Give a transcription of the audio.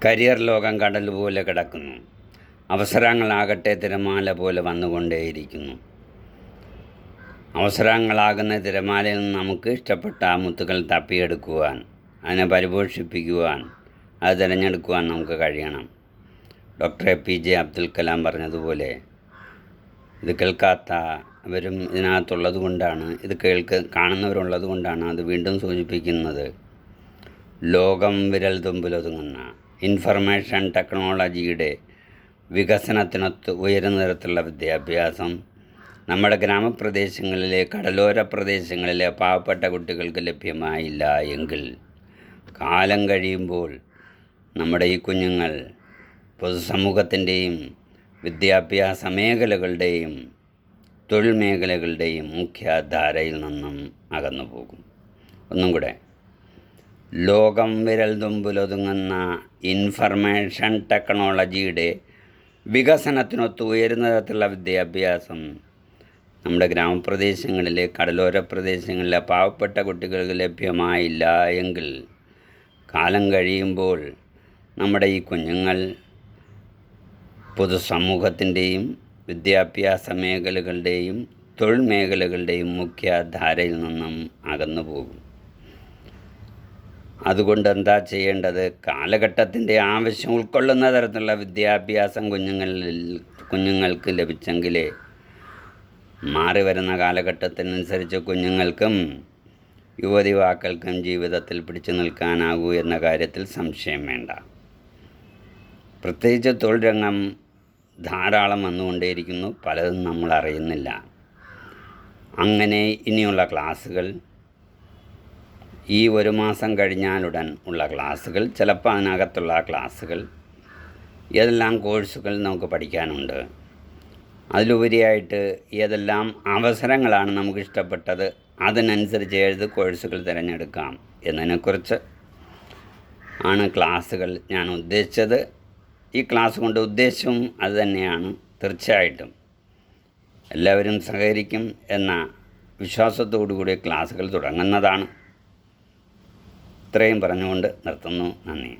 Career ലോകം കടൽ പോലെ കിടക്കുന്നു. അവസരങ്ങളാകട്ടെ തിരമാല പോലെ വന്നുകൊണ്ടേയിരിക്കുന്നു. അവസരങ്ങളാകുന്ന തിരമാലയിൽ നിന്ന് നമുക്ക് ഇഷ്ടപ്പെട്ട മുത്തുകൾ തപ്പിയെടുക്കുവാൻ, അതിനെ പരിപോഷിപ്പിക്കുവാൻ, അത് തിരഞ്ഞെടുക്കുവാൻ നമുക്ക് കഴിയണം. ഡോക്ടർ APJ അബ്ദുൽ കലാം പറഞ്ഞതുപോലെ, ഇത് കേൾക്കാത്തവരും ഇതിനകത്തുള്ളത് കൊണ്ടാണ്, ഇത് കാണുന്നവരുള്ളത് കൊണ്ടാണ് അത് വീണ്ടും സൂചിപ്പിക്കുന്നത്. ലോകം വിരൽ തുമ്പിലൊതുങ്ങുന്ന ഇൻഫർമേഷൻ ടെക്നോളജിയുടെ വികസനത്തിനൊത്ത് ഉയർന്ന തരത്തിലുള്ള വിദ്യാഭ്യാസം നമ്മുടെ ഗ്രാമപ്രദേശങ്ങളിലെ, കടലോര പ്രദേശങ്ങളിലെ പാവപ്പെട്ട കുട്ടികൾക്ക് ലഭ്യമായില്ല എങ്കിൽ കാലം കഴിയുമ്പോൾ നമ്മുടെ ഈ കുഞ്ഞുങ്ങൾ പൊതുസമൂഹത്തിൻ്റെയും വിദ്യാഭ്യാസ മേഖലകളുടെയും തൊഴിൽ മേഖലകളുടെയും മുഖ്യധാരയിൽ നിന്നും അകന്നു പോകും. ഒന്നും കൂടെ, ലോകം വിരൽ തുമ്പിലൊതുങ്ങുന്ന ഇൻഫർമേഷൻ ടെക്നോളജിയുടെ വികസനത്തിനൊത്ത് ഉയരുന്ന തരത്തിലുള്ള വിദ്യാഭ്യാസം നമ്മുടെ ഗ്രാമപ്രദേശങ്ങളിലെ, കടലോര പ്രദേശങ്ങളിലെ പാവപ്പെട്ട കുട്ടികൾക്ക് ലഭ്യമായില്ല എങ്കിൽ കാലം കഴിയുമ്പോൾ നമ്മുടെ ഈ കുഞ്ഞുങ്ങൾ പൊതുസമൂഹത്തിൻ്റെയും വിദ്യാഭ്യാസ മേഖലകളുടെയും തൊഴിൽ മേഖലകളുടെയും മുഖ്യധാരയിൽ നിന്നും അകന്നു പോകും. അതുകൊണ്ട് എന്താ ചെയ്യേണ്ടത്? കാലഘട്ടത്തിൻ്റെ ആവശ്യം ഉൾക്കൊള്ളുന്ന തരത്തിലുള്ള വിദ്യാഭ്യാസം കുഞ്ഞുങ്ങൾക്ക് ലഭിച്ചെങ്കിലേ മാറി വരുന്ന കാലഘട്ടത്തിനനുസരിച്ച് കുഞ്ഞുങ്ങൾക്കും യുവതിവാക്കൾക്കും ജീവിതത്തിൽ പിടിച്ചു നിൽക്കാനാകൂ എന്ന കാര്യത്തിൽ സംശയം വേണ്ട. പ്രത്യേകിച്ച് തൊഴിൽ രംഗം ധാരാളം വന്നുകൊണ്ടേയിരിക്കുന്നു, പലതും നമ്മൾ അറിയുന്നില്ല. അങ്ങനെ ഇനിയുള്ള ക്ലാസ്സുകൾ, ഈ ഒരു മാസം കഴിഞ്ഞാലുടൻ ഉള്ള ക്ലാസ്സുകൾ, ചിലപ്പോൾ അതിനകത്തുള്ള ക്ലാസ്സുകൾ, ഏതെല്ലാം കോഴ്സുകൾ നമുക്ക് പഠിക്കാനുണ്ട്, അതിലുപരിയായിട്ട് ഏതെല്ലാം അവസരങ്ങളാണ് നമുക്കിഷ്ടപ്പെട്ടത്, അതിനനുസരിച്ച് ഏത് കോഴ്സുകൾ തിരഞ്ഞെടുക്കാം എന്നതിനെക്കുറിച്ച് ആണ് ക്ലാസ്സുകൾ ഞാൻ ഉദ്ദേശിച്ചത്. ഈ ക്ലാസ് കൊണ്ട് ഉദ്ദേശവും അതുതന്നെയാണ്. തീർച്ചയായിട്ടും എല്ലാവരും സഹകരിക്കും എന്ന വിശ്വാസത്തോടു കൂടി ക്ലാസ്സുകൾ തുടങ്ങുന്നതാണ്. ഇത്രയും പറഞ്ഞുകൊണ്ട് നിർത്തുന്നു. നന്ദി.